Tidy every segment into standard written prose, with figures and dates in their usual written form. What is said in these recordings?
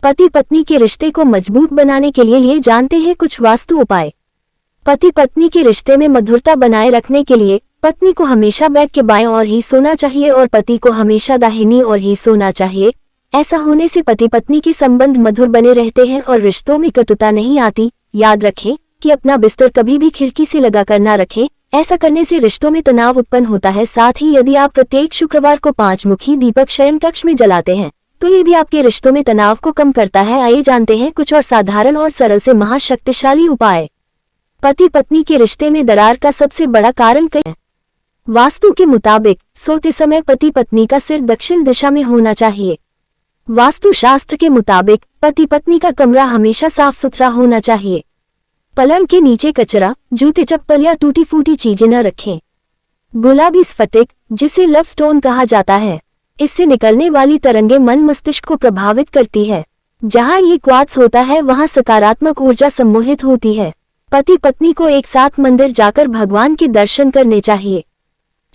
पति पत्नी के रिश्ते को मजबूत बनाने के लिए जानते हैं कुछ वास्तु उपाय। पति पत्नी के रिश्ते में मधुरता बनाए रखने के लिए पत्नी को हमेशा बेड के बाएं ओर ही सोना चाहिए और पति को हमेशा दाहिनी ओर ही सोना चाहिए। ऐसा होने से पति पत्नी के संबंध मधुर बने रहते हैं और रिश्तों में कटुता नहीं आती। याद रखें कि अपना बिस्तर कभी भी खिड़की से लगाकर ना रखें, ऐसा करने से रिश्तों में तनाव उत्पन्न होता है। साथ ही यदि आप प्रत्येक शुक्रवार को 5 मुखी दीपक शयन कक्ष में जलाते हैं तो ये भी आपके रिश्तों में तनाव को कम करता है। आइए जानते हैं कुछ और साधारण और सरल से महाशक्तिशाली उपाय। पति पत्नी के रिश्ते में दरार का सबसे बड़ा कारण क्या है? वास्तु के मुताबिक सोते समय पति पत्नी का सिर दक्षिण दिशा में होना चाहिए। वास्तु शास्त्र के मुताबिक पति पत्नी का कमरा हमेशा साफ सुथरा होना चाहिए। पलंग के नीचे कचरा, जूते चप्पल या टूटी फूटी चीजें न रखें। गुलाबी स्फटिक, जिसे लव स्टोन कहा जाता है, इससे निकलने वाली तरंगें मन मस्तिष्क को प्रभावित करती है। जहां ये क्वार्ट्ज होता है वहां सकारात्मक ऊर्जा सम्मोहित होती है। पति पत्नी को एक साथ मंदिर जाकर भगवान के दर्शन करने चाहिए।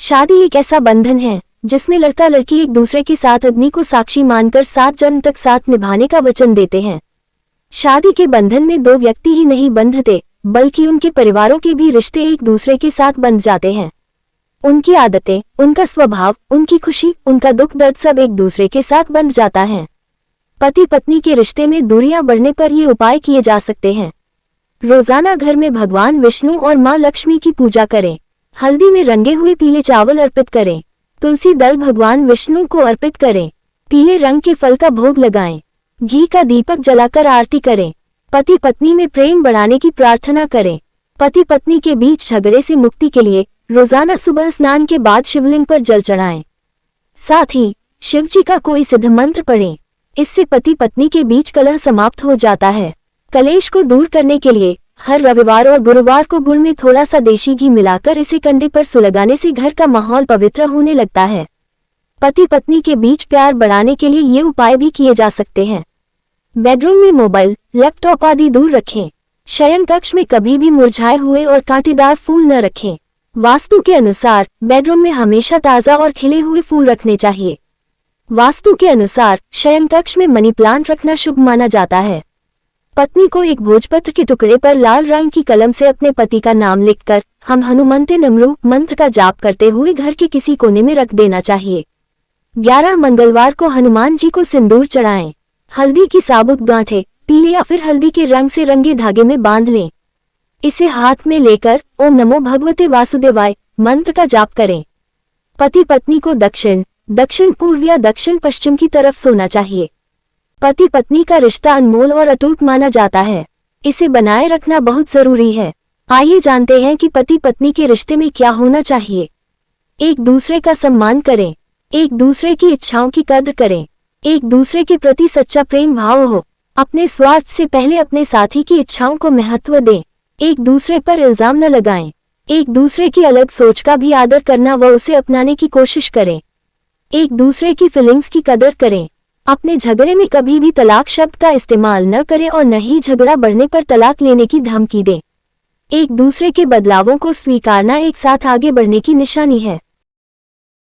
शादी एक ऐसा बंधन है जिसमें लड़का लड़की एक दूसरे के साथ अग्नि को साक्षी मानकर 7 जन्म तक साथ निभाने का वचन देते हैं। शादी के बंधन में 2 व्यक्ति ही नहीं बंधते बल्कि उनके परिवारों के भी रिश्ते एक दूसरे के साथ बंध जाते हैं। उनकी आदतें, उनका स्वभाव, उनकी खुशी, उनका दुख दर्द सब एक दूसरे के साथ बंध जाता है। पति पत्नी के रिश्ते में दूरियां बढ़ने पर ये उपाय किए जा सकते हैं। रोजाना घर में भगवान विष्णु और मां लक्ष्मी की पूजा करें। हल्दी में रंगे हुए पीले चावल अर्पित करें। तुलसी दल भगवान विष्णु को अर्पित करें। पीले रंग के फल का भोग लगाएं। घी का दीपक जलाकर आरती करें। पति पत्नी में प्रेम बढ़ाने की प्रार्थना करें। पति पत्नी के बीच झगड़े से मुक्ति के लिए रोजाना सुबह स्नान के बाद शिवलिंग पर जल चढ़ाएं। साथ ही शिवजी का कोई सिद्ध मंत्र पढ़ें। इससे पति पत्नी के बीच कलह समाप्त हो जाता है। कलेश को दूर करने के लिए हर रविवार और गुरुवार को गुड़ में थोड़ा सा देशी घी मिलाकर इसे कंधे पर सुलगाने से घर का माहौल पवित्र होने लगता है। पति पत्नी के बीच प्यार बढ़ाने के लिए ये उपाय भी किए जा सकते हैं। बेडरूम में मोबाइल, लैपटॉप आदि दूर रखें। शयन कक्ष में कभी भी मुरझाए हुए और कांटेदार फूल न रखें। वास्तु के अनुसार बेडरूम में हमेशा ताज़ा और खिले हुए फूल रखने चाहिए। वास्तु के अनुसार शयन कक्ष में मनी प्लांट रखना शुभ माना जाता है। पत्नी को एक भोजपत्र के टुकड़े पर लाल रंग की कलम से अपने पति का नाम लिखकर हम हनुमंते नमरू मंत्र का जाप करते हुए घर के किसी कोने में रख देना चाहिए। 11 मंगलवार को हनुमान जी को सिंदूर चढ़ाएं। हल्दी की साबुत गांठें पीले या फिर हल्दी के रंग से रंगे धागे में बांध लें। इसे हाथ में लेकर ओम नमो भगवते वासुदेवाय मंत्र का जाप करें। पति पत्नी को दक्षिण, दक्षिण पूर्व या दक्षिण पश्चिम की तरफ सोना चाहिए। पति पत्नी का रिश्ता अनमोल और अटूट माना जाता है। इसे बनाए रखना बहुत जरूरी है। आइए जानते हैं कि पति पत्नी के रिश्ते में क्या होना चाहिए। एक दूसरे का सम्मान करें। एक दूसरे की इच्छाओं की कद्र करें। एक दूसरे के प्रति सच्चा प्रेम भाव हो। अपने स्वार्थ से पहले अपने साथी की इच्छाओं को महत्व दें। एक दूसरे पर इल्जाम न लगाएं। एक दूसरे की अलग सोच का भी आदर करना व उसे अपनाने की कोशिश करें। एक दूसरे की फीलिंग्स की कदर करें। अपने झगड़े में कभी भी तलाक शब्द का इस्तेमाल न करें और न ही झगड़ा बढ़ने पर तलाक लेने की धमकी दें। एक दूसरे के बदलावों को स्वीकारना एक साथ आगे बढ़ने की निशानी है।